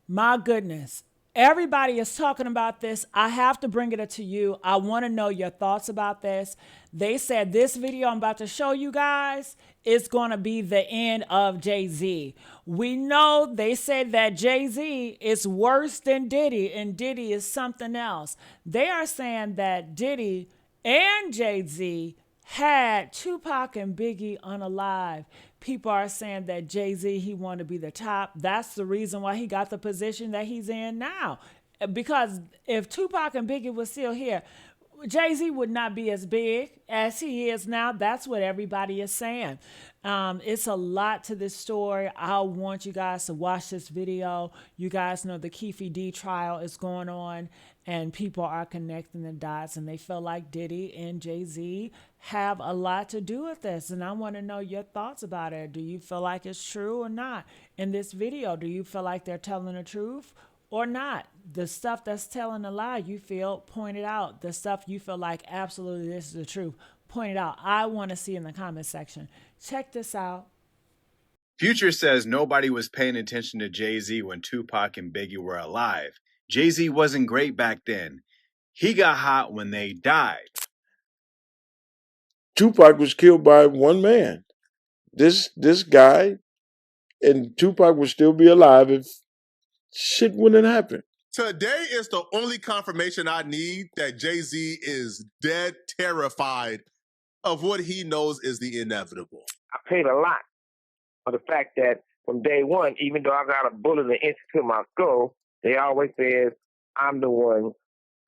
My goodness. Everybody is talking about this. I have to bring it to you. I want to know your thoughts about this. They said this video I'm about to show you guys is going to be the end of Jay-Z. We know they said that Jay-Z is worse than Diddy and Diddy is something else. They are saying that Diddy and Jay-Z had Tupac and Biggie unalive. People are saying that Jay-Z, he wanted to be the top. That's the reason why he got the position that he's in now. Because if Tupac and Biggie was still here, Jay-Z would not be as big as he is now. That's what everybody is saying. It's a lot to this story. I want you guys to watch this video. You guys know the Keefe D trial is going on and people are connecting the dots and they feel like Diddy and Jay-Z have a lot to do with this. And I want to know your thoughts about it. Do you feel like it's true or not in this video? Do you feel like they're telling the truth or not? The stuff that's telling a lie, you feel, point it out. The stuff you feel like absolutely this is the truth, point it out. I want to see in the comment section. Check this out. Future says nobody was paying attention to Jay-Z when Tupac and Biggie were alive. Jay-Z wasn't great back then. He got hot when they died. Tupac was killed by one man. This guy, and Tupac would still be alive if shit wouldn't happen. Today is the only confirmation I need that Jay-Z is dead terrified of what he knows is the inevitable. I paid a lot for the fact that from day one, even though I got a bullet into my skull, they always said I'm the one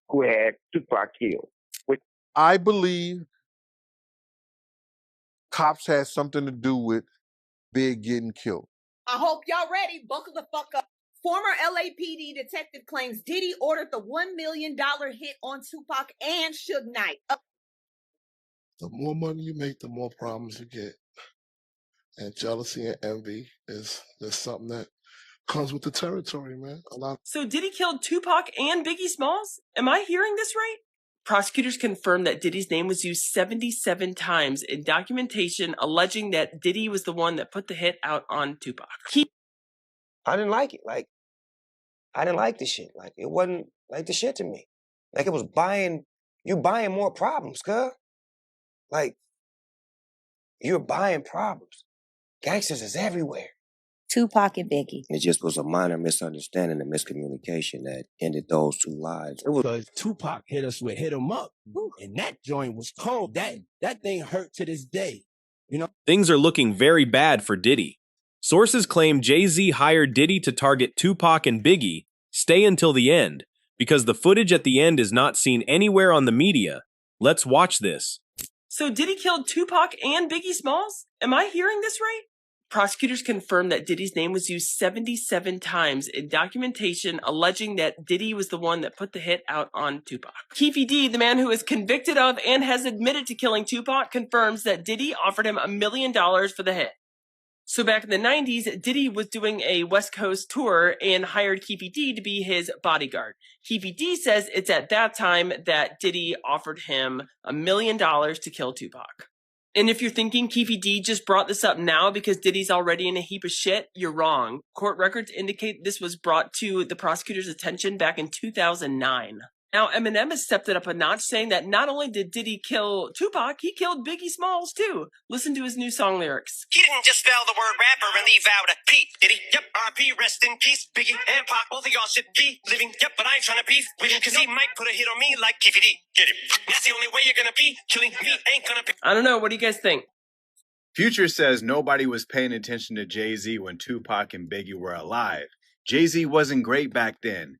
who had Tupac killed. I believe cops had something to do with Big getting killed. I hope y'all ready. Buckle the fuck up. Former LAPD detective claims Diddy ordered the $1 million hit on Tupac and Suge Knight. The more money you make, the more problems you get. And jealousy and envy is something that comes with the territory, man. So Diddy killed Tupac and Biggie Smalls? Am I hearing this right? Prosecutors confirmed that Diddy's name was used 77 times in documentation alleging that Diddy was the one that put the hit out on Tupac. I didn't like it. Like, I didn't like the shit. Like, it wasn't like the shit to me. Like, it was buying more problems, cuz. Like, you're buying problems. Gangsters is everywhere. Tupac and Biggie. It just was a minor misunderstanding and miscommunication that ended those two lives. It was because Tupac hit us with Hit 'Em Up. And that joint was cold. That thing hurt to this day. You know? Things are looking very bad for Diddy. Sources claim Jay-Z hired Diddy to target Tupac and Biggie, stay until the end, because the footage at the end is not seen anywhere on the media. Let's watch this. So Diddy killed Tupac and Biggie Smalls? Am I hearing this right? Prosecutors confirmed that Diddy's name was used 77 times in documentation alleging that Diddy was the one that put the hit out on Tupac. Keefe D, the man who is convicted of and has admitted to killing Tupac, confirms that Diddy offered him $1 million for the hit. So back in the 90s, Diddy was doing a West Coast tour and hired Keefe D to be his bodyguard. Keefe D says it's at that time that Diddy offered him $1 million to kill Tupac. And if you're thinking Keefe D just brought this up now because Diddy's already in a heap of shit, you're wrong. Court records indicate this was brought to the prosecutor's attention back in 2009. Now, Eminem has stepped it up a notch, saying that not only did Diddy kill Tupac, he killed Biggie Smalls too. Listen to his new song lyrics. He didn't just spell the word rapper and leave out a P, did he? Yep, R.I.P. rest in peace. Biggie and Pac, both of y'all should be living. Yep, but I ain't trying to beef with him, cause he might put a hit on me like Keefe D. Get him. That's the only way you're gonna be. Killing me ain't gonna be. I don't know, what do you guys think? Future says nobody was paying attention to Jay-Z when Tupac and Biggie were alive. Jay-Z wasn't great back then.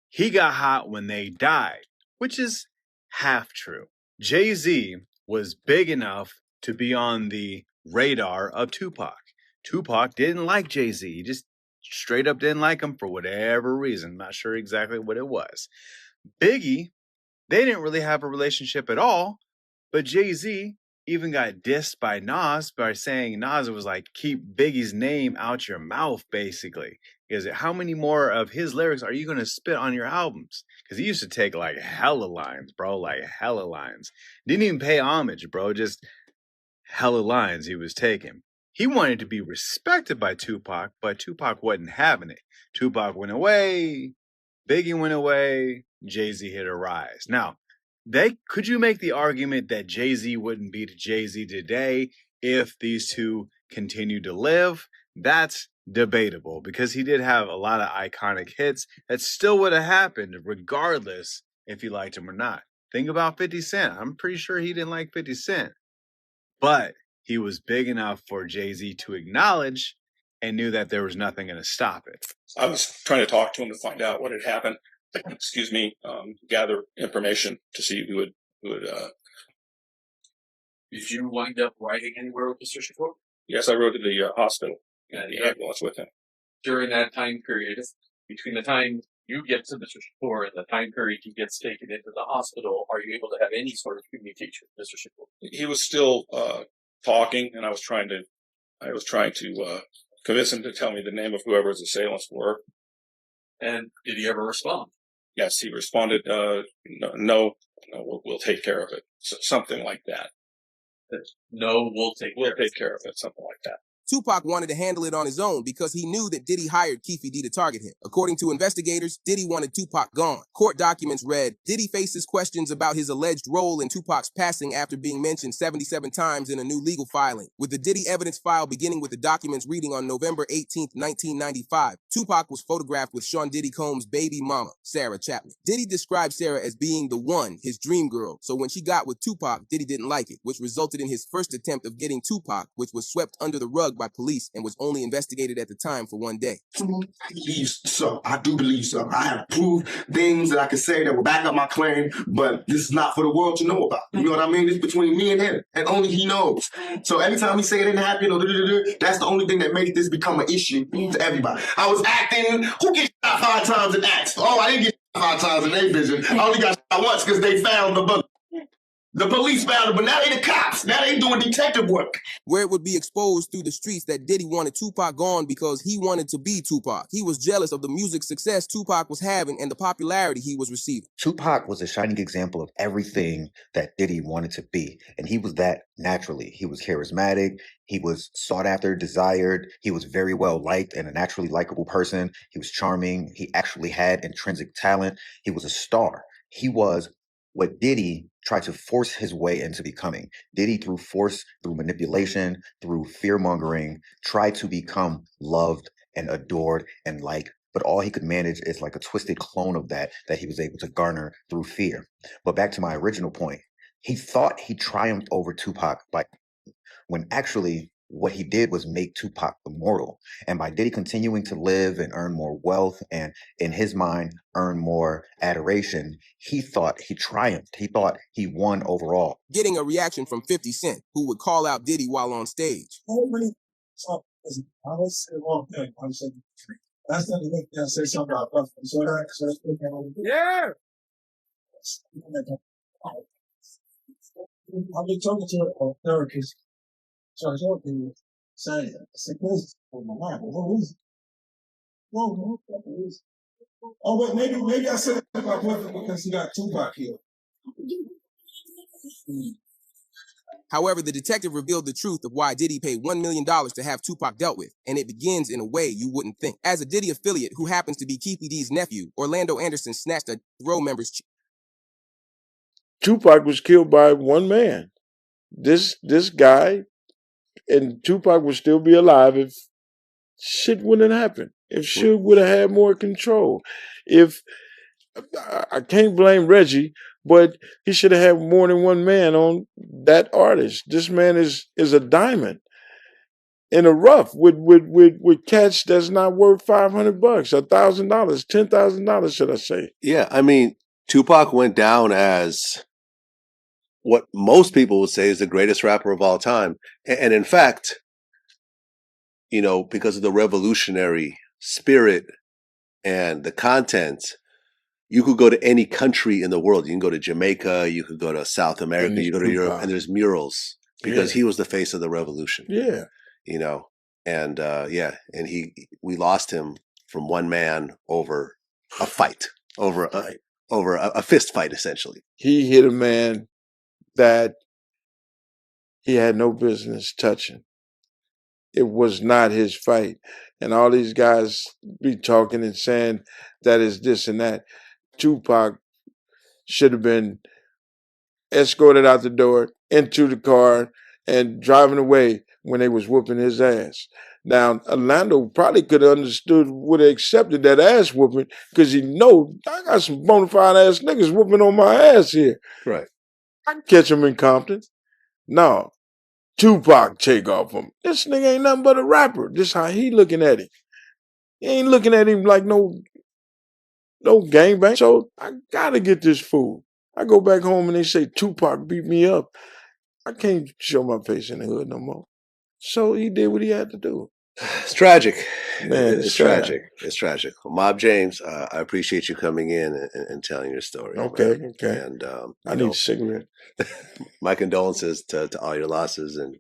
He got hot when they died, which is half true. Jay-Z was big enough to be on the radar of Tupac. Tupac didn't like Jay-Z. He just straight up didn't like him for whatever reason. Not sure exactly what it was. Biggie, they didn't really have a relationship at all, but Jay-Z even got dissed by Nas by saying Nas was like, keep Biggie's name out your mouth, basically. Because how many more of his lyrics are you going to spit on your albums? Because he used to take like hella lines, bro, like hella lines. Didn't even pay homage, bro, just hella lines he was taking. He wanted to be respected by Tupac, but Tupac wasn't having it. Tupac went away, Biggie went away, Jay-Z hit a rise. Now, could you make the argument that Jay-Z wouldn't be Jay-Z today if these two continued to live? That's debatable because he did have a lot of iconic hits that still would have happened regardless if you liked him or not. Think about 50 Cent. I'm pretty sure he didn't like 50 Cent, but he was big enough for Jay-Z to acknowledge and knew that there was nothing going to stop it. I was trying to talk to him to find out what had happened. Excuse me, gather information to see who would. Did you wind up riding anywhere with Mr. Shakur? Yes, I rode to the hospital and the ambulance with him. During that time period, between the time you get to Mr. Shakur and the time period he gets taken into the hospital, are you able to have any sort of communication with Mr. Shakur? He was still talking, and I was trying to convince him to tell me the name of whoever his assailants were. And did he ever respond? Yes, he responded, no, we'll take care of it. So, something like that. No, we'll take care of it, something like that. Tupac wanted to handle it on his own because he knew that Diddy hired Keefe D to target him. According to investigators, Diddy wanted Tupac gone. Court documents read, Diddy faces questions about his alleged role in Tupac's passing after being mentioned 77 times in a new legal filing. With the Diddy evidence file beginning with the documents reading on November 18, 1995, Tupac was photographed with Sean Diddy Combs' baby mama, Sarah Chapman. Diddy described Sarah as being the one, his dream girl, so when she got with Tupac, Diddy didn't like it, which resulted in his first attempt of getting Tupac, which was swept under the rug by police and was only investigated at the time for one day. I believe so. I do believe so. I have proved things that I can say that will back up my claim, but this is not for the world to know about. You know what I mean? It's between me and him, and only he knows. So every time he say it didn't happen, or that's the only thing that makes this become an issue to everybody. I was acting. Who gets shot 5 times in acts? Oh, I didn't get shot 5 times in their vision. I only got shot once because they found the book. The police found it, but now they the cops. Now they doing detective work. Where it would be exposed through the streets that Diddy wanted Tupac gone because he wanted to be Tupac. He was jealous of the music success Tupac was having and the popularity he was receiving. Tupac was a shining example of everything that Diddy wanted to be. And he was that naturally. He was charismatic. He was sought after, desired. He was very well liked and a naturally likable person. He was charming. He actually had intrinsic talent. He was a star. He was what Diddy tried to force his way into becoming. Diddy, through force, through manipulation, through fear-mongering, tried to become loved and adored and liked, but all he could manage is like a twisted clone of that he was able to garner through fear. But back to my original point, he thought he triumphed over Tupac when actually what he did was make Tupac immortal. And by Diddy continuing to live and earn more wealth and, in his mind, earn more adoration, he thought he triumphed. He thought he won overall. Getting a reaction from 50 Cent, who would call out Diddy while on stage. I was saying the wrong thing. I was saying, that's not the thing I say something about Buffalo. So yeah. I've been talking to a therapist. So I told him, saying, sickness for my mind. What is it? Well, what is it? Oh, but maybe I said it about Buffalo because he got Tupac here. However, the detective revealed the truth of why Diddy paid $1 million to have Tupac dealt with, and it begins in a way you wouldn't think. As a Diddy affiliate who happens to be Keefe D's nephew, Orlando Anderson snatched a Throw member's Tupac was killed by one man. This guy, and Tupac would still be alive if shit wouldn't happen. If Suge would have had more control. If I can't blame Reggie, but he should have had more than one man on that artist. This man is a diamond in a rough with cats that's not worth $500, $1,000, $10,000, should I say? Yeah, I mean, Tupac went down as what most people would say is the greatest rapper of all time, and in fact, you know, because of the revolutionary spirit and the content. You could go to any country in the world. You can go to Jamaica. You could go to South America. You go to Europe, and there's murals because he was the face of the revolution. Yeah, you know, and and we lost him from one man over a fight, over a fist fight, essentially. He hit a man that he had no business touching. it was not his fight. And all these guys be talking and saying that is this and that. Tupac should have been escorted out the door, into the car, and driving away when they was whooping his ass. Now, Orlando probably could have understood, would have accepted that ass whooping, because he know I got some bona fide ass niggas whooping on my ass here. Right. I can catch him in Compton. No. Tupac take off him. This nigga ain't nothing but a rapper. This how he looking at him. He ain't looking at him like no gangbang. So I gotta get this fool. I go back home and they say Tupac beat me up. I can't show my face in the hood no more. So he did what he had to do. It's tragic. Man, it's it's tragic. It's tragic. Well, Mob James, I appreciate you coming in and telling your story. Okay, man. okay. And I need a cigarette. My condolences to all your losses, and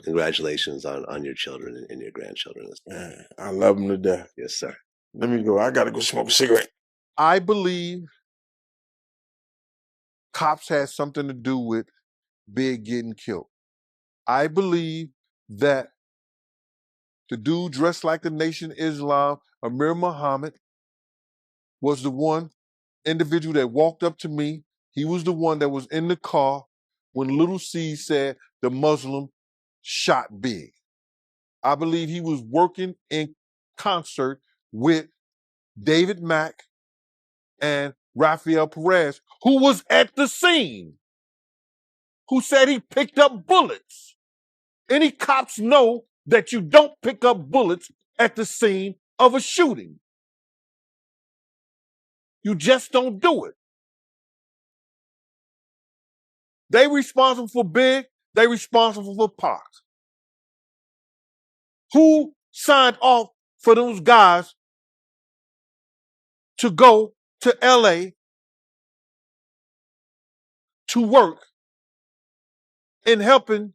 congratulations on your children and your grandchildren. Man, I love them to death. Yes, sir. Let me go. I gotta go smoke a cigarette. I believe cops had something to do with Big getting killed. I believe that the dude dressed like the Nation of Islam, Amir Muhammad, was the one individual that walked up to me. He was the one that was in the car when Little C said the Muslim shot Big. I believe he was working in concert with David Mack and Rafael Perez, who was at the scene, who said he picked up bullets. Any cops know that you don't pick up bullets at the scene of a shooting. You just don't do it. They responsible for Big, they responsible for Pac. Who signed off for those guys to go to LA to work in helping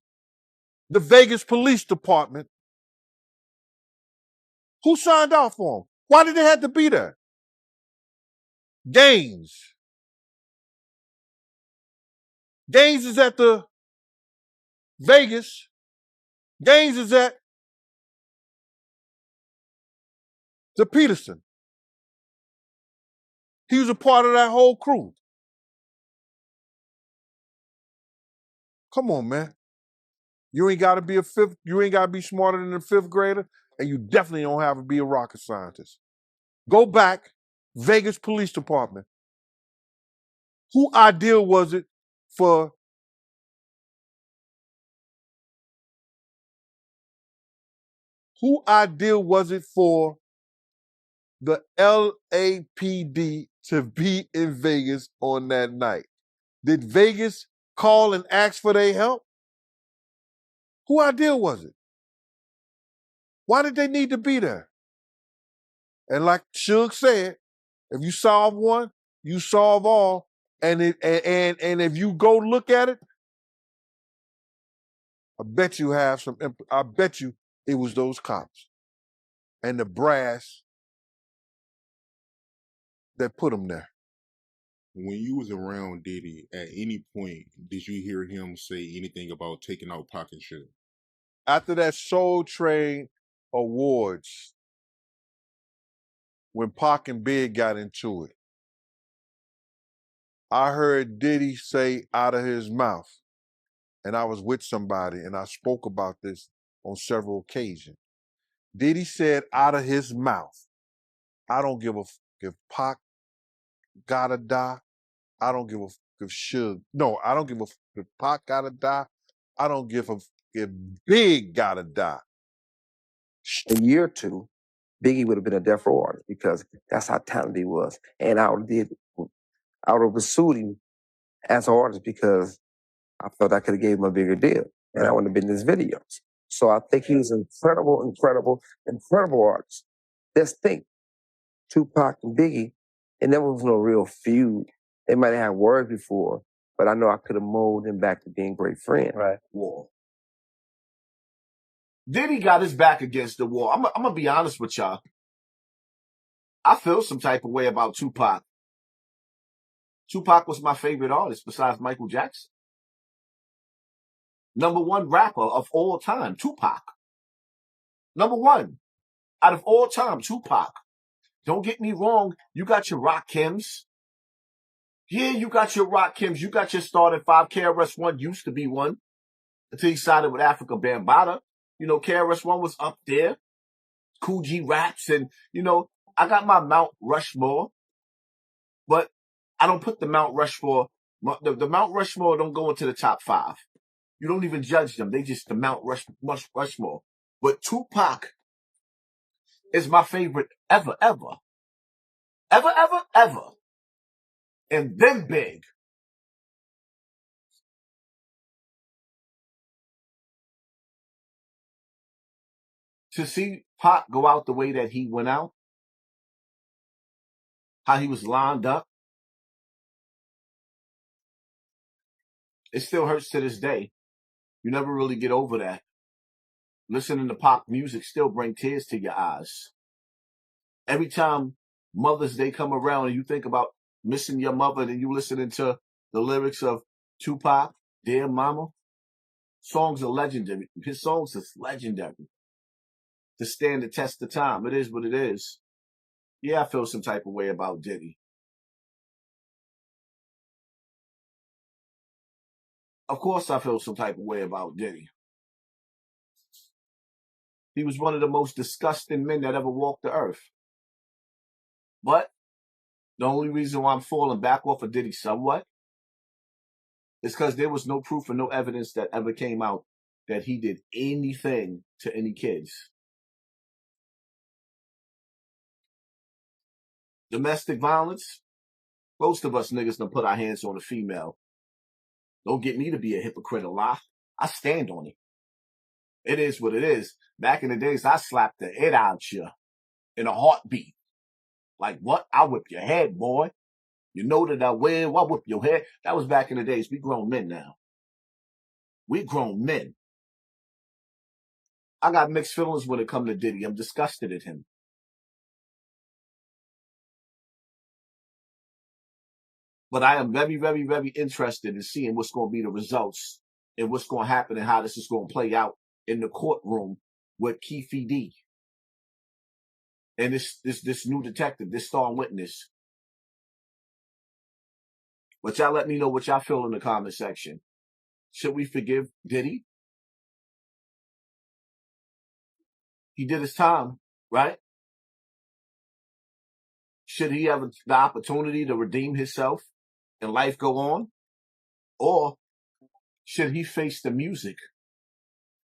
the Vegas Police Department? Who signed off for them? Why did they have to be there? Gaines. Gaines is at the Vegas. Gaines is at the Peterson. He was a part of that whole crew. Come on, man. You ain't gotta be you ain't gotta be smarter than a fifth grader, and you definitely don't have to be a rocket scientist. Go back, Vegas Police Department. Who ideal was it for the LAPD to be in Vegas on that night? Did Vegas call and ask for their help? Who ideal was it? Why did they need to be there? And like Suge said, if you solve one, you solve all. And if you go look at it, I bet you it was those cops and the brass that put them there. When you was around Diddy, at any point did you hear him say anything about taking out Pac and Suge? After that Soul Train Awards, when Pac and Big got into it, I heard Diddy say out of his mouth, and I was with somebody and I spoke about this on several occasions. Diddy said out of his mouth, I don't give a f if Pac gotta die. I don't give a f if Suge. No, I don't give a f if Pac gotta die. I don't give a f if Big gotta die. A year or two, Biggie would have been a death row artist because that's how talented he was. And I would have pursued him as an artist because I felt I could have gave him a bigger deal. And I wouldn't have been in his videos. So I think he was an incredible artist. Just think, Tupac and Biggie, and there was no real feud. They might have had words before, but I know I could have molded them back to being great friends. Right. War. Diddy got his back against the wall. I'm gonna be honest with y'all. I feel some type of way about Tupac. Tupac was my favorite artist besides Michael Jackson. Number one rapper of all time, Tupac. Number one out of all time, Tupac. Don't get me wrong. You got your Rakims. Yeah, you got your Rakims. You got your starting five. KRS-One used to be one until he sided with Africa Bambaataa. You know, KRS-One was up there. Cool G Raps. And, you know, I got my Mount Rushmore. But I don't put the Mount Rushmore. The Mount Rushmore don't go into the top five. You don't even judge them. They just the Mount Rushmore. But Tupac is my favorite ever. And then Big. To see Pac go out the way that he went out, how he was lined up, it still hurts to this day. You never really get over that. Listening to Pac music still bring tears to your eyes. Every time Mother's Day come around and you think about missing your mother and you listening to the lyrics of Tupac, Dear Mama, songs are legendary. His songs is legendary. To stand the test of time. It is what it is. Yeah, I feel some type of way about Diddy. Of course I feel some type of way about Diddy. He was one of the most disgusting men that ever walked the earth. But the only reason why I'm falling back off of Diddy somewhat is because there was no proof and no evidence that ever came out that he did anything to any kids. Domestic violence, most of us niggas done put our hands on a female. Don't get me to be a hypocrite or lie. I stand on it. It is what it is. Back in the days, I slapped the head out you in a heartbeat. Like, what? I whip your head, boy. You know that I will. I whip your head. That was back in the days. We grown men now. We grown men. I got mixed feelings when it comes to Diddy. I'm disgusted at him. But I am very, very, very interested in seeing what's going to be the results and what's going to happen and how this is going to play out in the courtroom with Keefe D. And this new detective, this star witness. But y'all let me know what y'all feel in the comment section. Should we forgive Diddy? He did his time, right? Should he have the opportunity to redeem himself and life go on? Or should he face the music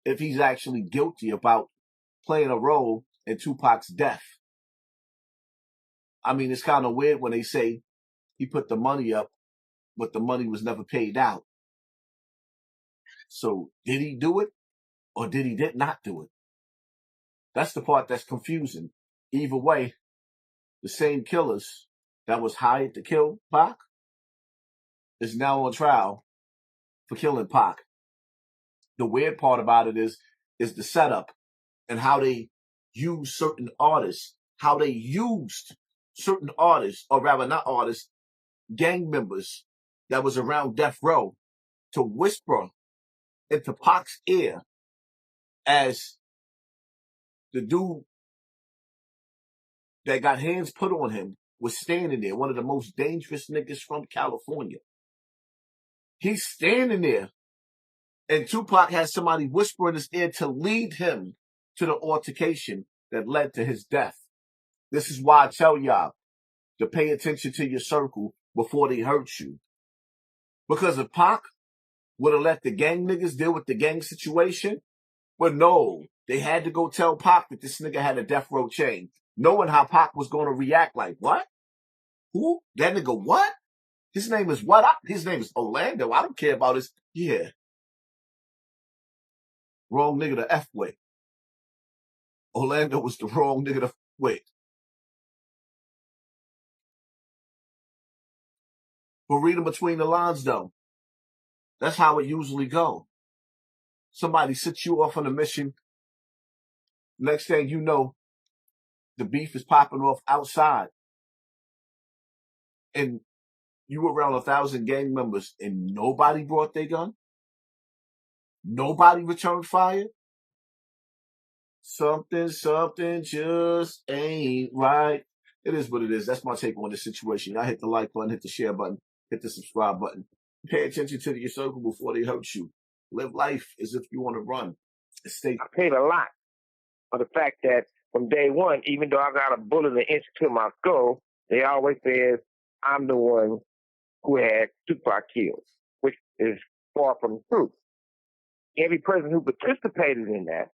if he's actually guilty about playing a role in Tupac's death? I mean, it's kind of weird when they say he put the money up, but the money was never paid out. So did he do it or did he not do it? That's the part that's confusing. Either way, the same killers that was hired to kill Pac is now on trial for killing Pac. The weird part about it is the setup and how they use certain artists, how they used certain artists, or rather not artists, gang members that was around death row to whisper into Pac's ear as the dude that got hands put on him was standing there, one of the most dangerous niggas from California. He's standing there, and Tupac has somebody whisper in his ear to lead him to the altercation that led to his death. This is why I tell y'all to pay attention to your circle before they hurt you. Because if Pac would have let the gang niggas deal with the gang situation, but no, they had to go tell Pac that this nigga had a death row chain, knowing how Pac was going to react. Like, what? Who? That nigga what? His name is what? His name is Orlando. I don't care about his... Yeah. Wrong nigga to F with. Orlando was the wrong nigga to F with. But reading between the lines, though, that's how it usually go. Somebody sets you off on a mission. Next thing you know, the beef is popping off outside. And you were around 1,000 gang members and nobody brought their gun? Nobody returned fire. Something just ain't right. It is what it is. That's my take on this situation. I hit the like button, hit the share button, hit the subscribe button. Pay attention to your circle before they hurt you. Live life as if you want to run. Stay. I paid a lot for the fact that from day one, even though I got a bullet an inch to my skull, they always said I'm the one who had Tupac killed, which is far from the truth. Every person who participated in that,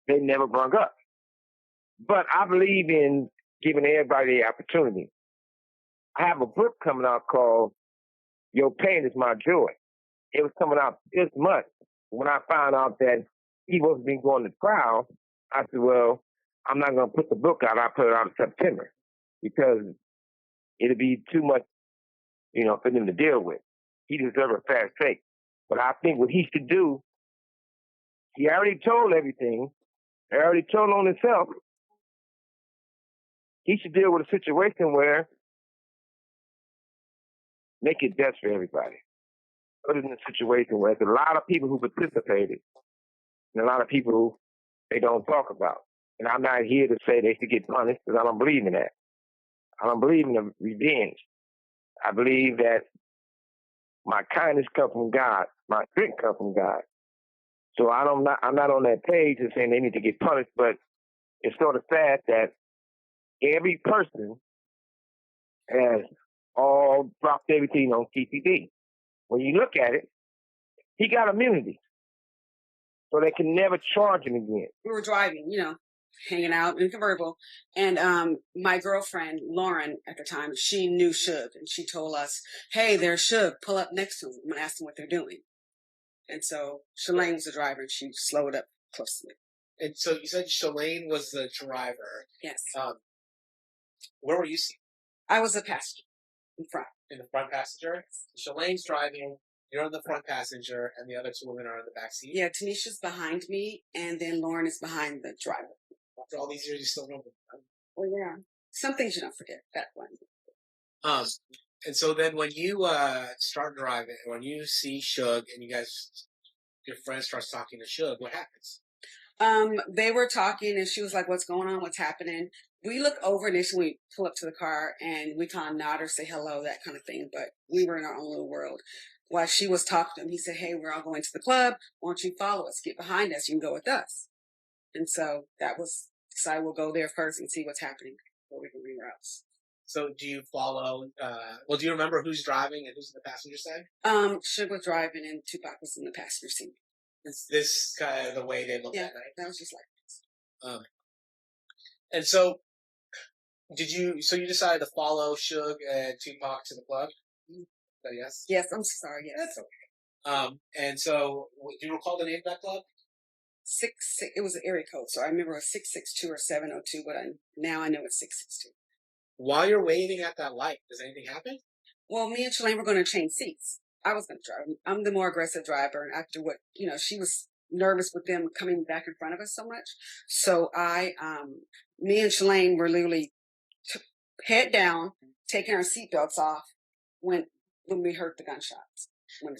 they never brung up. But I believe in giving everybody the opportunity. I have a book coming out called Your Pain Is My Joy. It was coming out this month. When I found out that he wasn't been going to trial, I said, well, I'm not going to put the book out. I'll put it out in September because it'll be too much, for them to deal with. He deserves a fair shake. But I think what he should do, he already told everything. He already told on himself. He should deal with a situation where make it best for everybody. Put it in a situation where there's a lot of people who participated and a lot of people who they don't talk about. And I'm not here to say they should get punished because I don't believe in that. I don't believe in the revenge. I believe that my kindness comes from God. My strength comes from God. So I'm not on that page of saying they need to get punished, but it's sort of sad that every person has all dropped everything on TPD. When you look at it, he got immunity. So they can never charge him again. We were driving, hanging out in a convertible. And my girlfriend, Lauren, at the time, she knew Suge. And she told us, hey, there's Suge. Pull up next to him and ask them what they're doing. And so Shalane was the driver and she slowed up close to me. And so you said Shalane was the driver. Yes. Where were you seated? I was a passenger in front. In the front passenger? So Shalane's driving, you're on the front passenger, and the other two women are in the back seat? Yeah, Tanisha's behind me, and then Lauren is behind the driver. After all these years, you still remember them? Well, yeah. Some things you don't forget. That one. And so then when you start driving, when you see Suge and your friend starts talking to Suge, what happens? They were talking and she was like, what's going on? What's happening? We look over initially, we pull up to the car and we kind of nod or say hello, that kind of thing. But we were in our own little world. While she was talking to him, he said, hey, we're all going to the club. Why don't you follow us? Get behind us. You can go with us. And so that was, decided we'll go there first and see what's happening before we can reroute. So do you follow, do you remember who's driving and who's in the passenger side? Suge was driving and Tupac was in the passenger seat. Is this kind of the way they look at night? That was just like this. And so you decided to follow Suge and Tupac to the club? Yes? Yes, I'm sorry, yes. That's okay. And so, do you recall the name of that club? It was an area code, so I remember it was 662 or 702, but now I know it's 662. While you're waiting at that light, does anything happen? Well, me and Shalane were going to change seats. I was going to drive. I'm the more aggressive driver, and after what, she was nervous with them coming back in front of us so much. So me and Shalane were literally head down, taking our seatbelts off when we heard the gunshots. When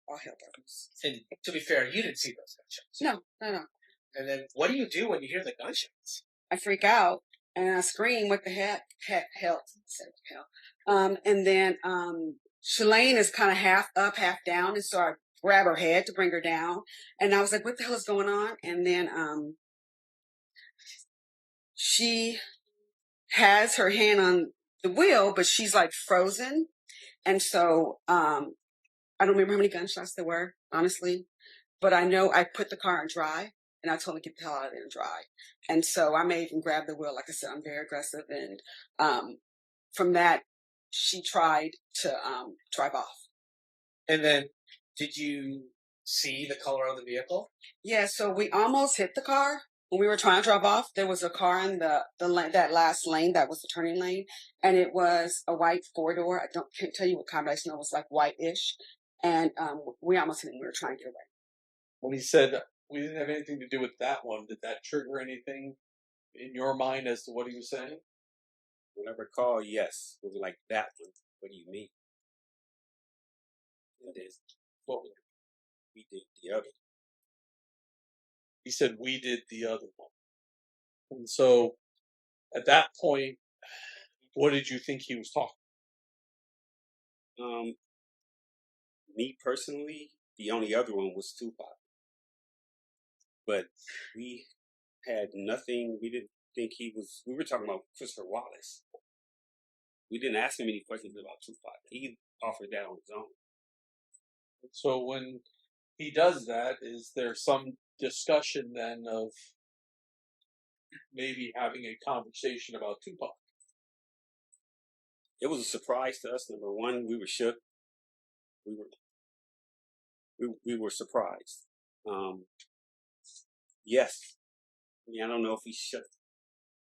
all hell broke loose. And to be fair, you didn't see those gunshots. No. And then what do you do when you hear the gunshots? I freak out and I scream, what the heck, hell. And then Shalane is kind of half up, half down. And so I grab her head to bring her down. And I was like, what the hell is going on? And then she has her hand on the wheel, but she's like frozen. And so I don't remember how many gunshots there were, honestly. But I know I put the car in drive. And I told her to get the hell out of there and drive. And so I may even grab the wheel. Like I said, I'm very aggressive. And from that, she tried to drive off. And then did you see the color of the vehicle? Yeah, so we almost hit the car. When we were trying to drive off, there was a car in the lane, that last lane, that was the turning lane. And it was a white four-door. Can't tell you what combination. It was like white-ish. And we almost hit it. We were trying to get away. When he said we didn't have anything to do with that one, did that trigger anything in your mind as to what he was saying? When I recall, yes. It was like that one. What do you mean? It is. What we did the other. He said we did the other one. And so at that point, what did you think he was talking? Me personally, the only other one was Tupac. But we had nothing, we didn't think he was, we were talking about Christopher Wallace. We didn't ask him any questions about Tupac. He offered that on his own. So when he does that, is there some discussion then of maybe having a conversation about Tupac? It was a surprise to us. Number one, we were shook. We were surprised. Yes. I mean, I don't know if we shut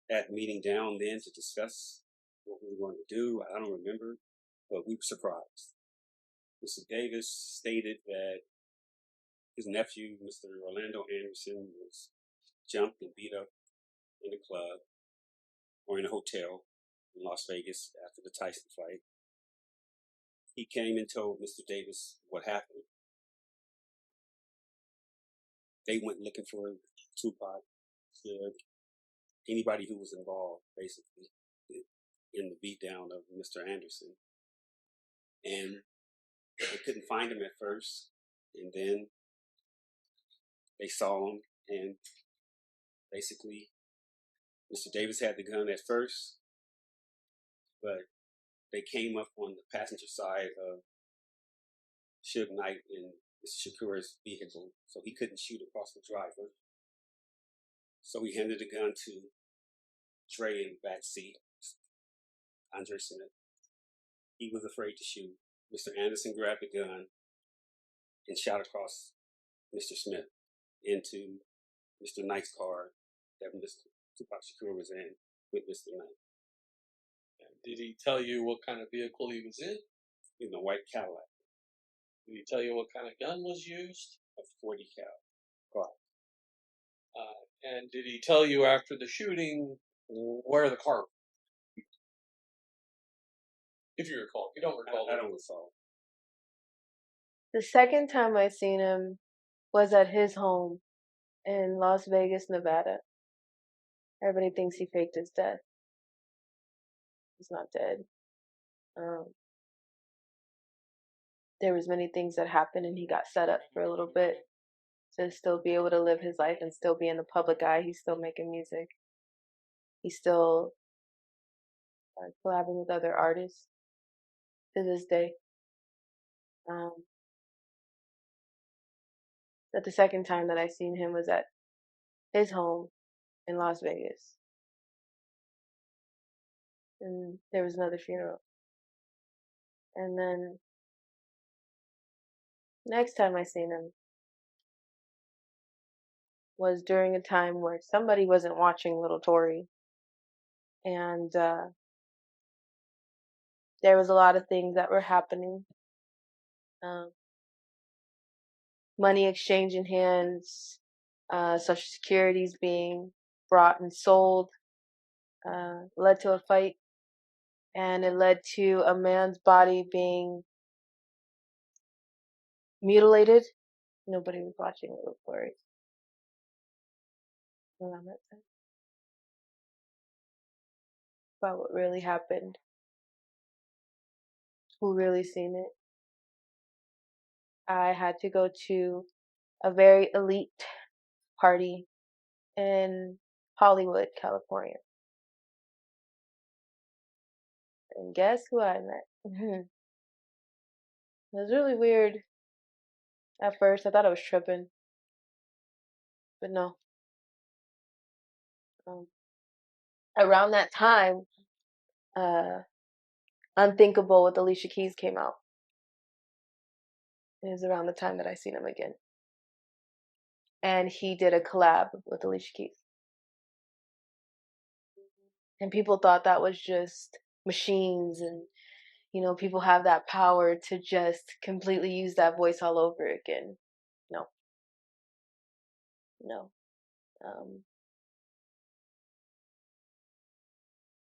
that meeting down then to discuss what we were going to do. I don't remember, but we were surprised. Mr. Davis stated that his nephew, Mr. Orlando Anderson, was jumped and beat up in a club or in a hotel in Las Vegas after the Tyson fight. He came and told Mr. Davis what happened. They went looking for Tupac, anybody who was involved, basically, in the beatdown of Mr. Anderson. And they couldn't find him at first, and then they saw him, and basically, Mr. Davis had the gun at first, but they came up on the passenger side of Suge Knight and Mr. Shakur's vehicle, so he couldn't shoot across the driver. So he handed the gun to Dre in the back seat, Andre Smith. He was afraid to shoot. Mr. Anderson grabbed the gun and shot across Mr. Smith into Mr. Knight's car that Mr. Tupac Shakur was in with Mr. Knight. And did he tell you what kind of vehicle he was in? In a white Cadillac. Did he tell you what kind of gun was used? A 40 cal. And did he tell you after the shooting where the car was? If you recall. If you don't recall. I don't recall. The second time I seen him was at his home in Las Vegas, Nevada. Everybody thinks he faked his death. He's not dead. There was many things that happened, and he got set up for a little bit to still be able to live his life and still be in the public eye. He's still making music. He's still collabing with other artists to this day. But the second time that I seen him was at his home in Las Vegas. And there was another funeral. And then next time I seen him was during a time where somebody wasn't watching Little Tory. And there was a lot of things that were happening. Money exchanging hands, Social Securities being brought and sold, led to a fight. And it led to a man's body being mutilated. Nobody was watching Little Tory around that time. About what really happened. Who really seen it? I had to go to a very elite party in Hollywood, California. And guess who I met? It was really weird. At first, I thought I was tripping. But no. Around that time, Unthinkable with Alicia Keys came out. It was around the time that I seen him again. And he did a collab with Alicia Keys. And people thought that was just machines and, you know, people have that power to just completely use that voice all over again. No.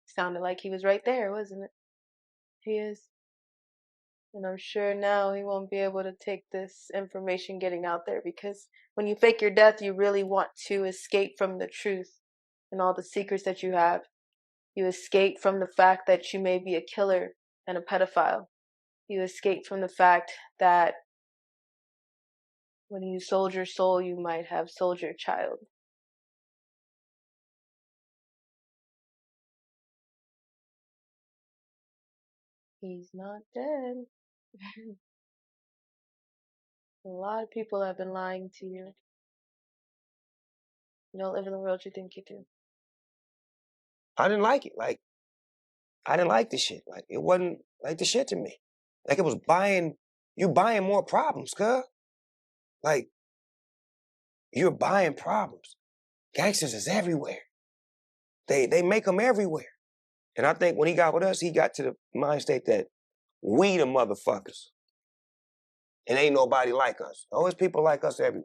Sounded like he was right there, wasn't it? He is. And I'm sure now he won't be able to take this information getting out there, because when you fake your death, you really want to escape from the truth and all the secrets that you have. You escape from the fact that you may be a killer and a pedophile. You escape from the fact that when you sold your soul, you might have sold your child. He's not dead. A lot of people have been lying to you. You don't live in the world you think you do. I didn't like it. Like, I didn't like the shit. Like, it wasn't like the shit to me. Like, it was you buying more problems, cuz. Like, you're buying problems. Gangsters is everywhere. They make them everywhere. And I think when he got with us, he got to the mind state that we the motherfuckers. And ain't nobody like us. Always people like us everywhere.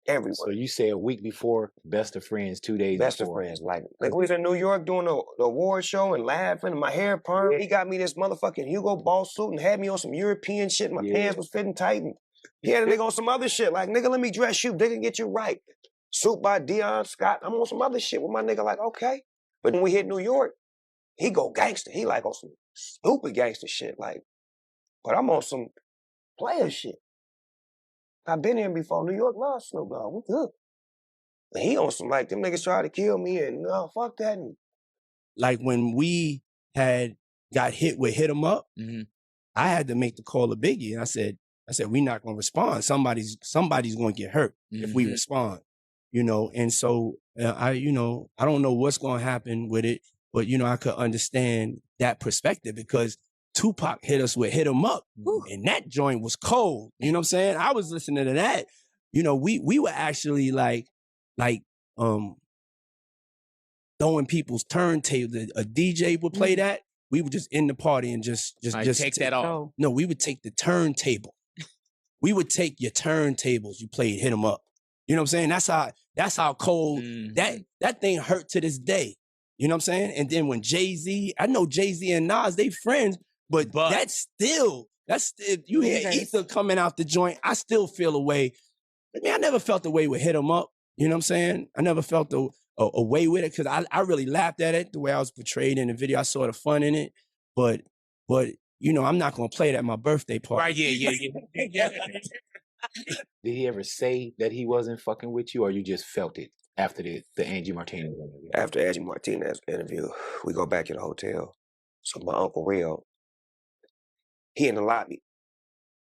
Everywhere. So you say a week before, best of friends, 2 days Best before. of friends. Like we was in New York doing the award show and laughing, and my hair permed. He got me this motherfucking Hugo Boss suit and had me on some European shit. My pants was fitting tight. And he had a nigga on some other shit. Like, nigga, let me dress you. Nigga, get you right. Suit by Dion Scott. I'm on some other shit with my nigga. Like, okay. But when we hit New York, he go gangster. He like on some stupid gangster shit. Like, but I'm on some player shit. I've been here before. New York loves Snoop Dogg. We good. And he on some like, them niggas tried to kill me and no, fuck that. And like when we had got hit with Hit 'Em Up, I had to make the call to Biggie. And I said, we're not gonna respond. Somebody's gonna get hurt if we respond, you know? And so I don't know what's gonna happen with it, but I could understand that perspective, because Tupac hit us with Hit 'Em Up, and that joint was cold. You know what I'm saying? I was listening to that. We were actually like throwing people's turntables. A DJ would play that. We would just end the party and just take that off. No, we would take the turntable. We would take your turntables. You played Hit 'Em Up. You know what I'm saying? That's how cold that thing hurt to this day. You know what I'm saying? And then when Jay-Z, I know Jay-Z and Nas, they friends, but that's still you hear Ether coming out the joint. I still feel a way. I mean, I never felt the way with Hit 'Em Up. You know what I'm saying? I never felt a way with it, because I really laughed at it the way I was portrayed in the video. I saw the fun in it, but I'm not gonna play it at my birthday party. Right? Yeah. Did he ever say that he wasn't fucking with you, or you just felt it after the Angie Martinez interview? After Angie Martinez interview, we go back to the hotel. So my Uncle Real, he in the lobby,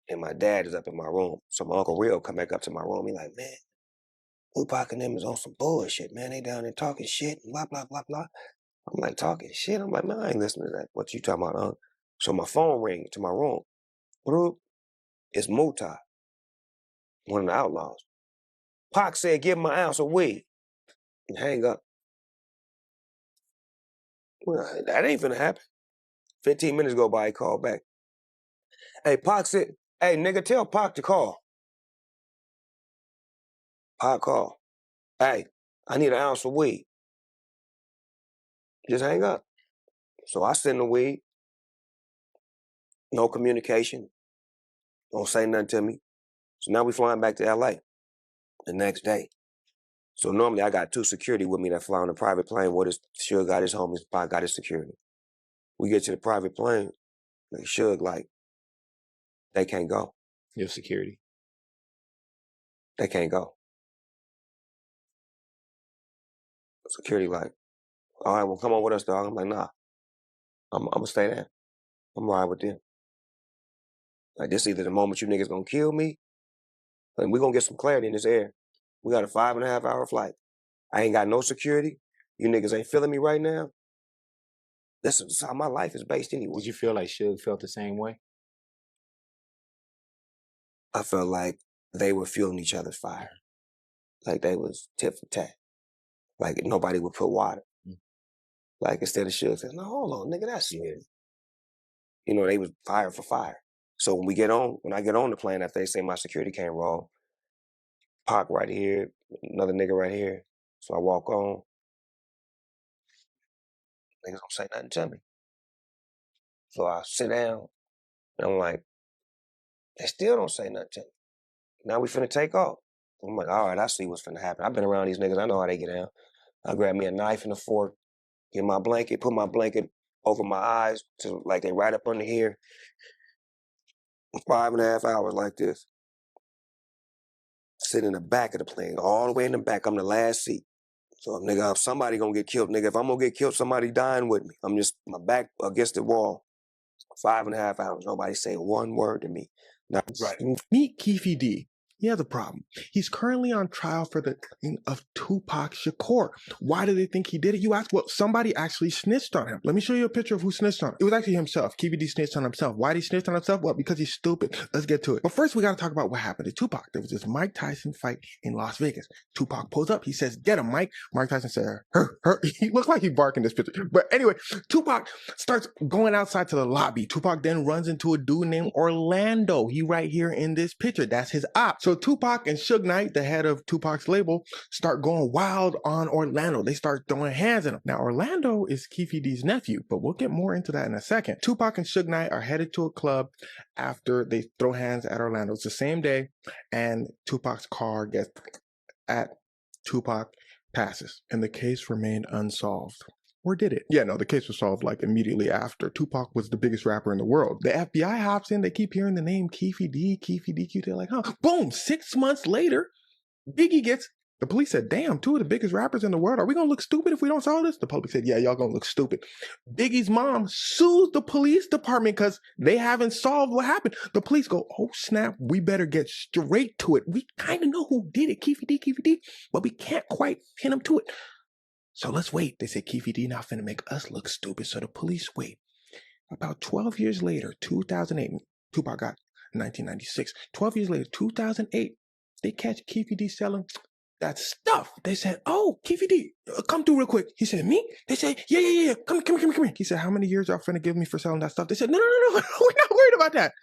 and my dad is up in my room. So my Uncle Real come back up to my room. He like, man, Tupac and them is on some bullshit, man. They down there talking shit and blah, blah, blah, blah. I'm like, talking shit? I'm like, man, I ain't listening to that. What you talking about, Unc? So my phone rings to my room. It's Mutai, one of the outlaws. Pac said, give him an ounce of weed. And hang up. Well, that ain't finna happen. 15 minutes go by, he called back. Hey, Pac said, hey, nigga, tell Pac to call. Pac called. Hey, I need an ounce of weed. Just hang up. So I send the weed. No communication. Don't say nothing to me. So now we flying back to LA the next day. So normally I got 2 security with me that fly on a private plane. What is Suge got his homies, Pac got his security. We get to the private plane, like Suge like, they can't go. Your security. They can't go. Security like, all right, well, come on with us, dog. I'm like, nah. I'm gonna stay there. I'm ride with them. Like, this either the moment you niggas gonna kill me, and we gonna get some clarity in this air. We got a 5.5 hour flight. I ain't got no security. You niggas ain't feeling me right now. This is how my life is based anyway. Did you feel like Suge felt the same way? I felt like they were fueling each other's fire. Like they was tit for tat. Like nobody would put water. Like instead of Suge saying, no, hold on, nigga, that's it. You know, they was fire for fire. So when I get on the plane after they say my security can't roll, Pac right here, another nigga right here. So I walk on. Niggas don't say nothing to me. So I sit down, And I'm like, they still don't say nothing to me. Now we finna take off. I'm like, all right, I see what's finna happen. I've been around these niggas. I know how they get down. I grab me a knife and a fork, get my blanket, put my blanket over my eyes to like they right up under here. 5.5 hours like this. Sit in the back of the plane, all the way in the back. I'm the last seat. So, nigga, if somebody gonna get killed, nigga, if I'm gonna get killed, somebody dying with me. I'm just my back against the wall. 5.5 hours. Nobody say one word to me. Not Right. Meet Keefe D. He has a problem. He's currently on trial for the killing of Tupac Shakur. Why do they think he did it? You ask. Well, somebody actually snitched on him. Let me show you a picture of who snitched on him. It was actually himself. Keefe D snitched on himself. Why did he snitch on himself? Well, because he's stupid. Let's get to it. But first, we got to talk about what happened to Tupac. There was this Mike Tyson fight in Las Vegas. Tupac pulls up. He says, "Get him, Mike." Mike Tyson said, "Her." He looks like he barking this picture. But anyway, Tupac starts going outside to the lobby. Tupac then runs into a dude named Orlando. He right here in this picture. That's his op. So Tupac and Suge Knight, the head of Tupac's label, start going wild on Orlando. They start throwing hands at him. Now, Orlando is Keefe D's nephew, but we'll get more into that in a second. Tupac and Suge Knight are headed to a club after they throw hands at Orlando. It's the same day, and Tupac's car gets at Tupac, passes, and the case remained unsolved. Or did it? Yeah, no, the case was solved like immediately after. Tupac was the biggest rapper in the world. The FBI hops in. They keep hearing the name Keefe D, Keefe D, Keefe D. They're like, huh. Boom, 6 months later, Biggie gets... The police said, damn, 2 of the biggest rappers in the world. Are we going to look stupid if we don't solve this? The public said, yeah, y'all going to look stupid. Biggie's mom sues the police department because they haven't solved what happened. The police go, oh, snap, we better get straight to it. We kind of know who did it, Keefe D, but we can't quite pin him to it. So let's wait. They say Keefe D not finna make us look stupid. So the police wait. About 12 years later, 2008, Tupac got 1996. 12 years later, 2008, they catch Keefe D selling that stuff. They said, oh, Keefe D, come through real quick. He said, me? They said, yeah. Come here. He said, how many years y'all finna give me for selling that stuff? They said, no. We're not worried about that.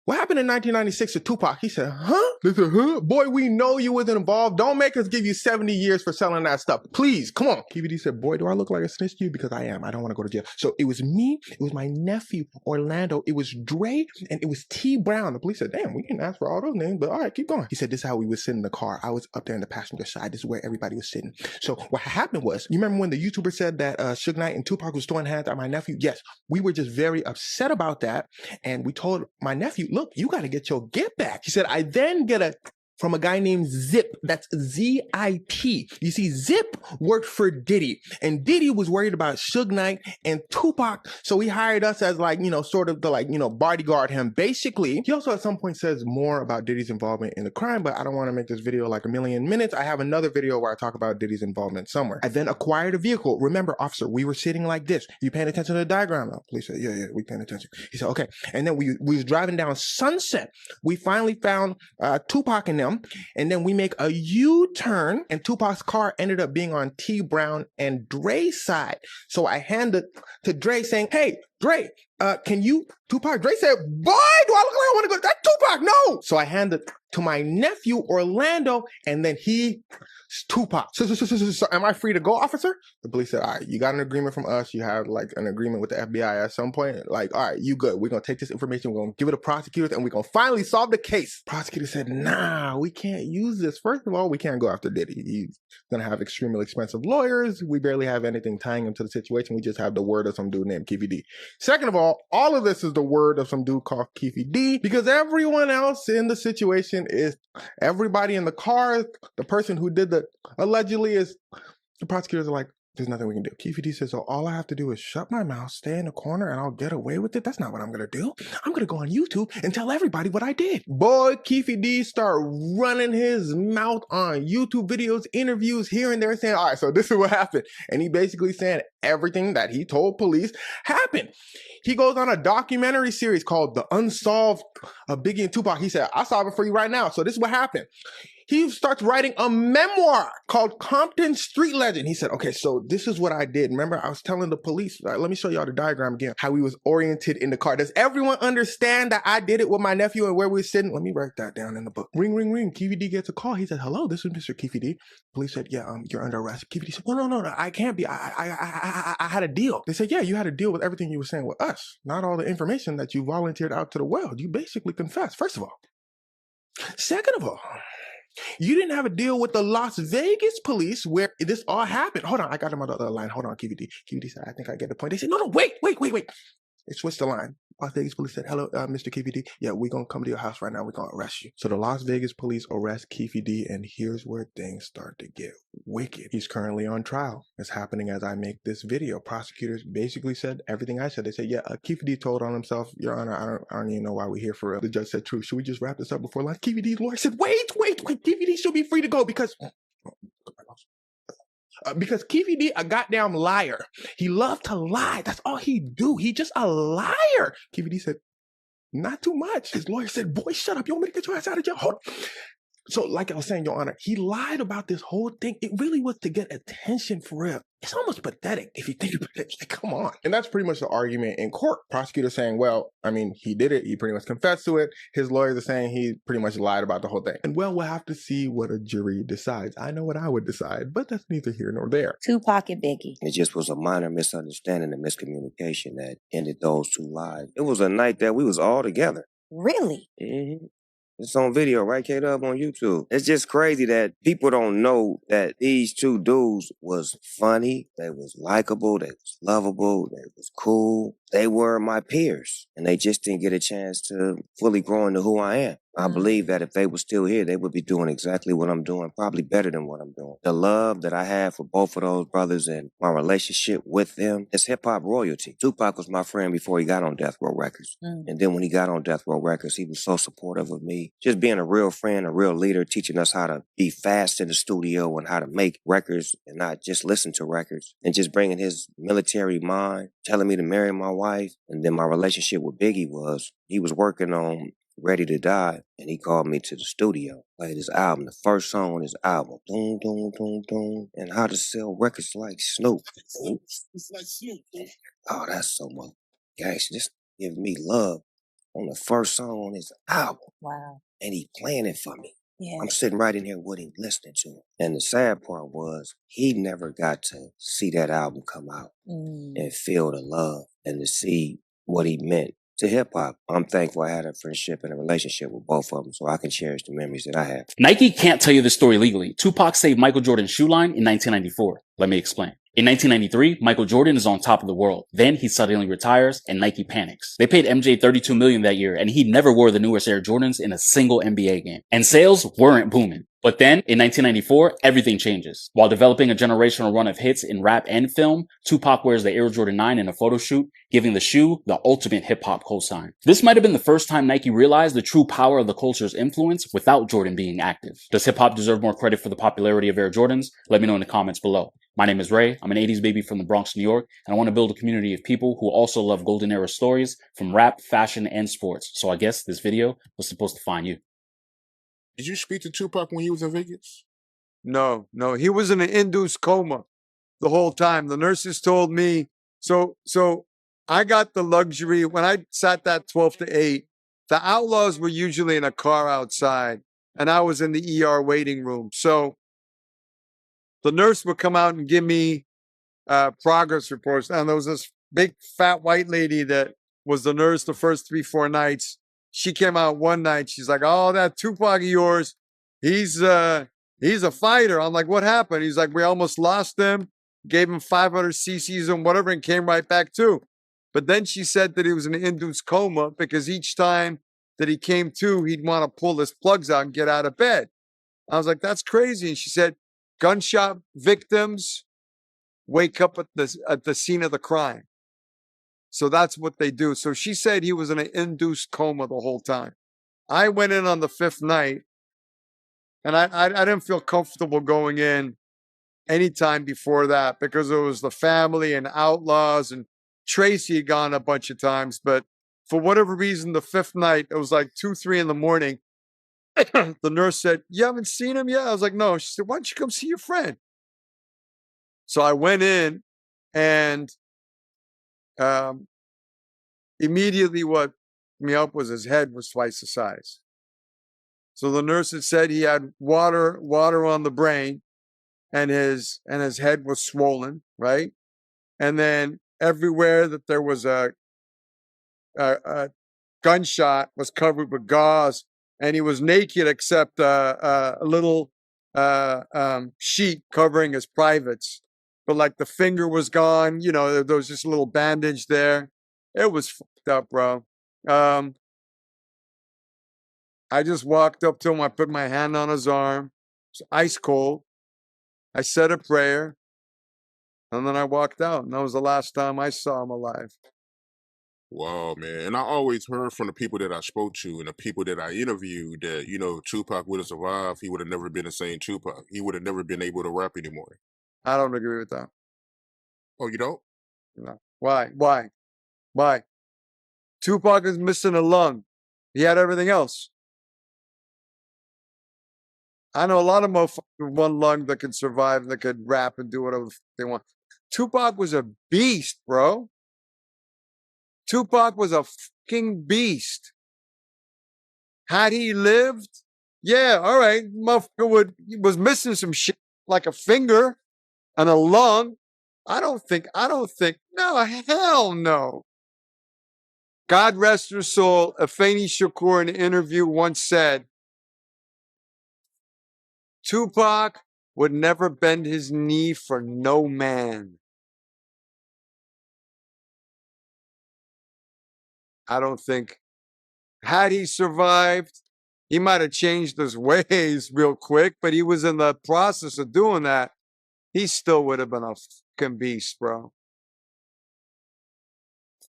What happened in 1996 to Tupac? He said, huh? They said, huh? Boy, we know you wasn't involved. Don't make us give you 70 years for selling that stuff. Please, come on. Keefe D said, boy, do I look like a snitch to you? Because I am. I don't want to go to jail. So it was me. It was my nephew, Orlando. It was Dre. And it was T Brown. The police said, damn, we didn't ask for all those names, but all right, keep going. He said, this is how we would sit in the car. I was up there in the passenger side. This is where everybody was sitting. So what happened was, you remember when the YouTuber said that Suge Knight and Tupac was throwing hands at my nephew? Yes, we were just very upset about that. And we told my nephew, look, you got to get your get back. He said, I then get from a guy named Zip. That's Z-I-P. You see, Zip worked for Diddy, and Diddy was worried about Suge Knight and Tupac, so he hired us as like, sort of the bodyguard him. Basically, he also at some point says more about Diddy's involvement in the crime, but I don't want to make this video like a million minutes. I have another video where I talk about Diddy's involvement somewhere. I then acquired a vehicle. Remember, officer, we were sitting like this. You paying attention to the diagram now? Police said, yeah, we paying attention. He said, okay. And then we was driving down Sunset. We finally found Tupac and them. And then we make a U-turn, and Tupac's car ended up being on T Brown and Dre's side. So I handed to Dre saying, hey, Dre, can you, Tupac? Dre said, boy, do I look like I want to go? That's Tupac, no! So I handed to my nephew, Orlando, and then Tupac. So am I free to go, officer? The police said, all right, you got an agreement from us. You have like an agreement with the FBI at some point. Like, all right, you good. We're going to take this information. We're going to give it to prosecutors, and we're going to finally solve the case. Prosecutor said, nah, we can't use this. First of all, we can't go after Diddy. He's going to have extremely expensive lawyers. We barely have anything tying him to the situation. We just have the word of some dude named Keefe D. Second of all of this is the word of some dude called Keefe D, because everyone else in the situation is everybody in the car. The person who did the allegedly is, the prosecutors are like, there's nothing we can do. Keefe D says, so all I have to do is shut my mouth, stay in the corner, and I'll get away with it. That's not what I'm going to do. I'm going to go on YouTube and tell everybody what I did. Boy, Keefe D start running his mouth on YouTube videos, interviews here and there, saying, all right, so this is what happened. And he basically saying everything that he told police happened. He goes on a documentary series called The Unsolved of Biggie and Tupac. He said, I'll solve it for you right now. So this is what happened. He starts writing a memoir called Compton Street Legend. He said, okay, so this is what I did. Remember, I was telling the police, let me show y'all the diagram again, how he was oriented in the car. Does everyone understand that I did it with my nephew and where we were sitting? Let me write that down in the book. Ring, ring, ring. Keefe D gets a call. He said, hello, this is Mr. Keefe D. Police said, yeah, you're under arrest. Keefe D said, no, I can't be. I had a deal. They said, yeah, you had a deal with everything you were saying with us, not all the information that you volunteered out to the world. You basically confessed, first of all. Second of all, you didn't have a deal with the Las Vegas police where this all happened. Hold on, I got him on the other line. Hold on, QVD. QVD said, I think I get the point. They said, no, wait. They switched the line. Las Vegas police said, hello, Mr. KVD. Yeah, we're going to come to your house right now. We're going to arrest you. So the Las Vegas police arrest KVD, and here's where things start to get wicked. He's currently on trial. It's happening as I make this video. Prosecutors basically said everything I said. They said, yeah, KVD told on himself, Your Honor, I don't even know why we're here for real. The judge said, true. Should we just wrap this up before lunch? KVD's lawyer said, wait. KVD should be free to go because Keefe D, a goddamn liar. He loved to lie. That's all he do. He just a liar. Keefe D said, not too much. His lawyer said, boy, shut up. You want me to get your ass out of jail? Hold on. So like I was saying, Your Honor, he lied about this whole thing. It really was to get attention for real. It's almost pathetic if you think about it. Like, come on. And that's pretty much the argument in court. Prosecutor saying, well, I mean, he did it. He pretty much confessed to it. His lawyers are saying he pretty much lied about the whole thing. And well, we'll have to see what a jury decides. I know what I would decide, but that's neither here nor there. Tupac and Biggie. It just was a minor misunderstanding and miscommunication that ended those two lives. It was a night that we was all together. Really? Mm-hmm. It's on video, right, K-Dub, on YouTube. It's just crazy that people don't know that these two dudes was funny, they was likable, they was lovable, they was cool. They were my peers, and they just didn't get a chance to fully grow into who I am. I believe that if they were still here, they would be doing exactly what I'm doing, probably better than what I'm doing. The love that I have for both of those brothers and my relationship with them is hip-hop royalty. Tupac was my friend before he got on Death Row Records. And then when he got on Death Row Records, he was so supportive of me. Just being a real friend, a real leader, teaching us how to be fast in the studio and how to make records and not just listen to records. And just bringing his military mind, telling me to marry my wife. And then my relationship with Biggie was, he was working on Ready to Die, and he called me to the studio, played his album, the first song on his album, doom, doom, doom, doom, and how to sell records like Snoop. It's like Snoop. Oh, that's so much gangsta. Just giving me love on the first song on his album. Wow. And he playing it for me. Yeah. I'm sitting right in here with him, listening to him. And the sad part was, he never got to see that album come out and feel the love and to see what he meant to hip-hop. I'm thankful I had a friendship and a relationship with both of them so I can cherish the memories that I have. Nike can't tell you the story legally. Tupac saved Michael Jordan's shoe line in 1994. Let me explain. In 1993, Michael Jordan is on top of the world. Then he suddenly retires and Nike panics. They paid MJ $32 million that year and he never wore the newest Air Jordans in a single NBA game. And sales weren't booming. But then, in 1994, everything changes. While developing a generational run of hits in rap and film, Tupac wears the Air Jordan 9 in a photo shoot, giving the shoe the ultimate hip-hop cosign. This might have been the first time Nike realized the true power of the culture's influence without Jordan being active. Does hip-hop deserve more credit for the popularity of Air Jordans? Let me know in the comments below. My name is Ray. I'm an 80s baby from the Bronx, New York, and I want to build a community of people who also love golden era stories from rap, fashion, and sports. So I guess this video was supposed to find you. Did you speak to Tupac when he was in Vegas? No, he was in an induced coma the whole time. The nurses told me, so I got the luxury, when I sat that 12 to 8, the Outlaws were usually in a car outside, and I was in the ER waiting room. So the nurse would come out and give me progress reports. And there was this big fat white lady that was the nurse the first 3-4 nights. She came out one night. She's like, "Oh, that Tupac of yours, he's a fighter." I'm like, "What happened?" He's like, "We almost lost him. Gave him 500 cc's and whatever, and came right back too." But then she said that he was in an induced coma because each time that he came to, he'd want to pull his plugs out and get out of bed. I was like, "That's crazy." And she said, gunshot victims wake up at the scene of the crime. So that's what they do. So she said he was in an induced coma the whole time. I went in on the 5th night, and I didn't feel comfortable going in anytime before that because it was the family and Outlaws, and Tracy had gone a bunch of times. But for whatever reason, the 5th night, it was like 2, 3 in the morning. The nurse said, "You haven't seen him yet?" I was like, "No." She said, "Why don't you come see your friend?" So I went in, and immediately what me up was his head was twice the size. So the nurse had said he had water on the brain, and his head was swollen, right? And then everywhere that there was a gunshot was covered with gauze, and he was naked except a little sheet covering his privates. But like the finger was gone, you know, there was just a little bandage there. It was fucked up, bro. I just walked up to him. I put my hand on his arm. It's ice cold. I said a prayer, and then I walked out. And that was the last time I saw him alive. Wow, man. And I always heard from the people that I spoke to and the people that I interviewed that, you know, Tupac would have survived. He would have never been the same Tupac. He would have never been able to rap anymore. I don't agree with that. Oh, you don't? No. Why? Tupac is missing a lung. He had everything else. I know a lot of motherfuckers with one lung that could survive, that could rap and do whatever they want. Tupac was a beast, bro. Tupac was a fucking beast. Had he lived, yeah, all right, motherfucker was missing some shit like a finger and a lung. I don't think, no, hell no. God rest her soul, Afeni Shakur in an interview once said, Tupac would never bend his knee for no man. I don't think, had he survived, he might have changed his ways real quick, but he was in the process of doing that. He still would have been a fucking beast, bro.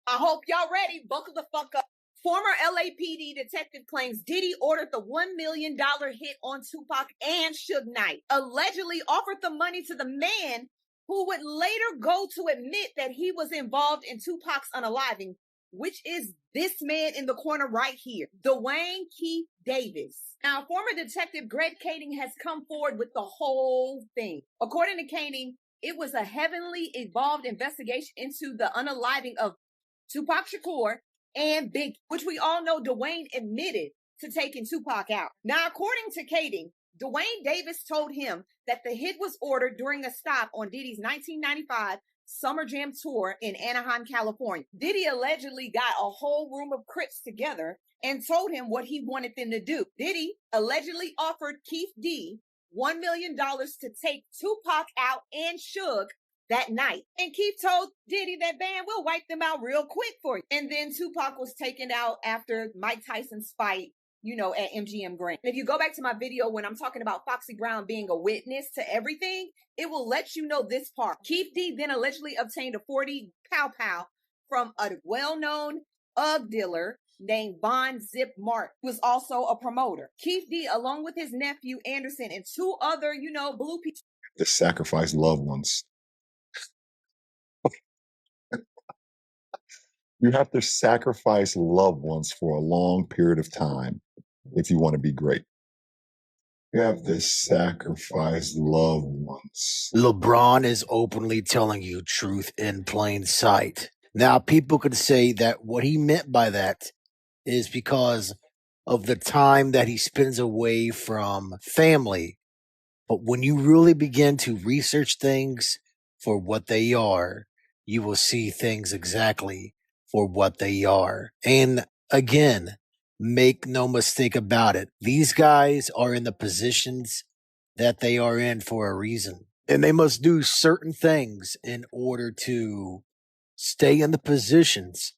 I hope y'all ready. Buckle the fuck up. Former LAPD detective claims Diddy ordered the $1 million hit on Tupac and Suge Knight, allegedly offered the money to the man who would later go to admit that he was involved in Tupac's unaliving, which is this man in the corner right here, Dwayne Keith Davis. Now, former detective Greg Kading has come forward with the whole thing. According to Kading, it was a heavily involved investigation into the unaliving of Tupac Shakur and Biggie, which we all know Dwayne admitted to taking Tupac out. Now, according to Kading, Dwayne Davis told him that the hit was ordered during a stop on Diddy's 1995 Summer Jam tour in Anaheim, California. Diddy allegedly got a whole room of Crips together and told him what he wanted them to do. Diddy allegedly offered Keith D $1 million to take Tupac out and Suge that night. And Keith told Diddy that, "Man, we'll wipe them out real quick for you." And then Tupac was taken out after Mike Tyson's fight, you know, at MGM Grand. And if you go back to my video when I'm talking about Foxy Brown being a witness to everything, it will let you know this part. Keith D then allegedly obtained a 40 pow from a well-known UGG dealer named Von Zip Mart, who was also a promoter. Keith D, along with his nephew Anderson and two other, you know, blue people. To sacrifice loved ones. You have to sacrifice loved ones for a long period of time if you want to be great. You have to sacrifice loved ones. LeBron is openly telling you truth in plain sight. Now, people could say that what he meant by that is because of the time that he spends away from family. But when you really begin to research things for what they are, you will see things exactly for what they are. And again, make no mistake about it. These guys are in the positions that they are in for a reason. And they must do certain things in order to stay in the positions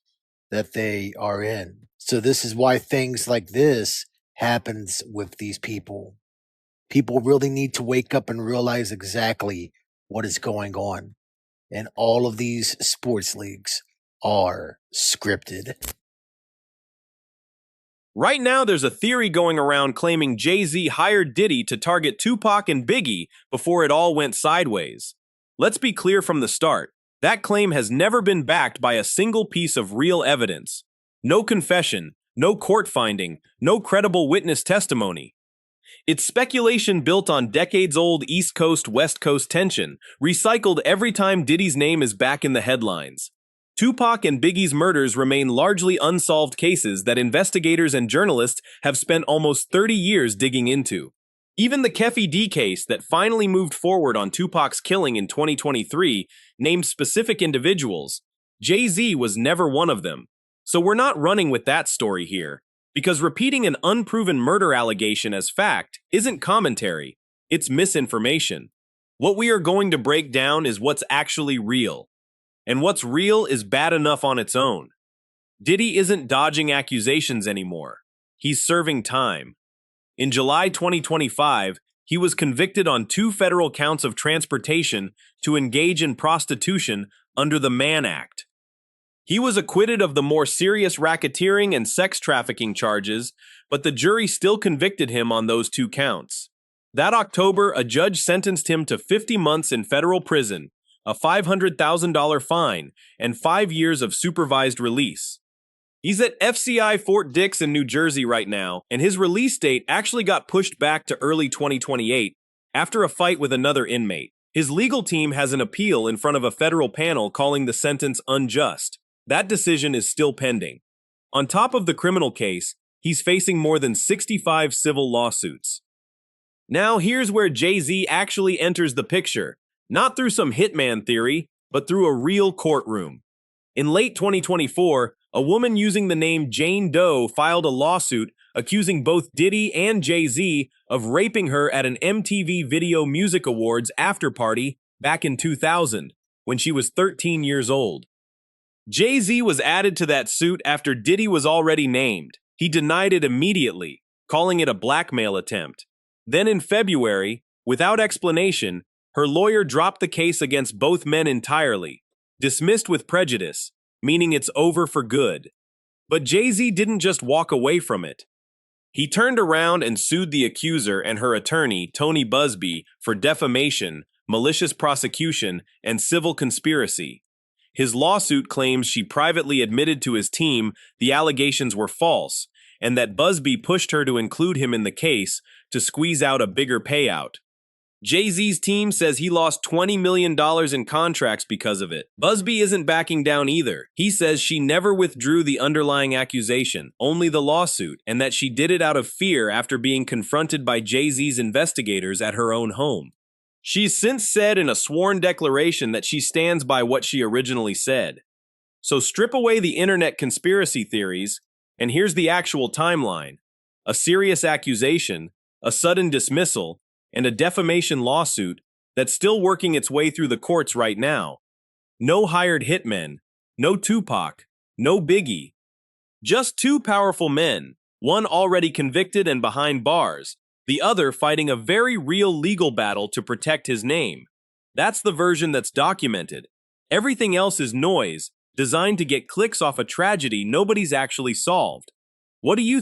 that they are in. So this is why things like this happens with these people. People really need to wake up and realize exactly what is going on. And all of these sports leagues are scripted. Right now, there's a theory going around claiming Jay-Z hired Diddy to target Tupac and Biggie before it all went sideways. Let's be clear from the start. That claim has never been backed by a single piece of real evidence. No confession, No court finding, no credible witness testimony. It's speculation built on decades-old East Coast-West Coast tension, recycled every time Diddy's name is back in the headlines. Tupac and Biggie's murders remain largely unsolved cases that investigators and journalists have spent almost 30 years digging into. Even the Keffe D case that finally moved forward on Tupac's killing in 2023 named specific individuals. Jay-Z was never one of them. So we're not running with that story here, because repeating an unproven murder allegation as fact isn't commentary, it's misinformation. What we are going to break down is what's actually real. And what's real is bad enough on its own. Diddy isn't dodging accusations anymore. He's serving time. In July 2025, he was convicted on 2 federal counts of transportation to engage in prostitution under the Mann Act. He was acquitted of the more serious racketeering and sex trafficking charges, but the jury still convicted him on those 2 counts. That October, a judge sentenced him to 50 months in federal prison, a $500,000 fine, and 5 years of supervised release. He's at FCI Fort Dix in New Jersey right now, and his release date actually got pushed back to early 2028 after a fight with another inmate. His legal team has an appeal in front of a federal panel calling the sentence unjust. That decision is still pending. On top of the criminal case, he's facing more than 65 civil lawsuits. Now here's where Jay-Z actually enters the picture, not through some hitman theory, but through a real courtroom. In late 2024, a woman using the name Jane Doe filed a lawsuit accusing both Diddy and Jay-Z of raping her at an MTV Video Music Awards after-party back in 2000, when she was 13 years old. Jay-Z was added to that suit after Diddy was already named. He denied it immediately, calling it a blackmail attempt. Then in February, without explanation, her lawyer dropped the case against both men entirely, dismissed with prejudice, meaning it's over for good. But Jay-Z didn't just walk away from it. He turned around and sued the accuser and her attorney, Tony Busby, for defamation, malicious prosecution, and civil conspiracy. His lawsuit claims she privately admitted to his team the allegations were false, and that Busby pushed her to include him in the case to squeeze out a bigger payout. Jay-Z's team says he lost $20 million in contracts because of it. Busby isn't backing down either. He says she never withdrew the underlying accusation, only the lawsuit, and that she did it out of fear after being confronted by Jay-Z's investigators at her own home. She's since said in a sworn declaration that she stands by what she originally said. So strip away the internet conspiracy theories, and here's the actual timeline. A serious accusation, a sudden dismissal, and a defamation lawsuit that's still working its way through the courts right now. No hired hitmen, no Tupac, no Biggie. Just 2 powerful men, one already convicted and behind bars, the other fighting a very real legal battle to protect his name. That's the version that's documented. Everything else is noise, designed to get clicks off a tragedy nobody's actually solved. What do you think?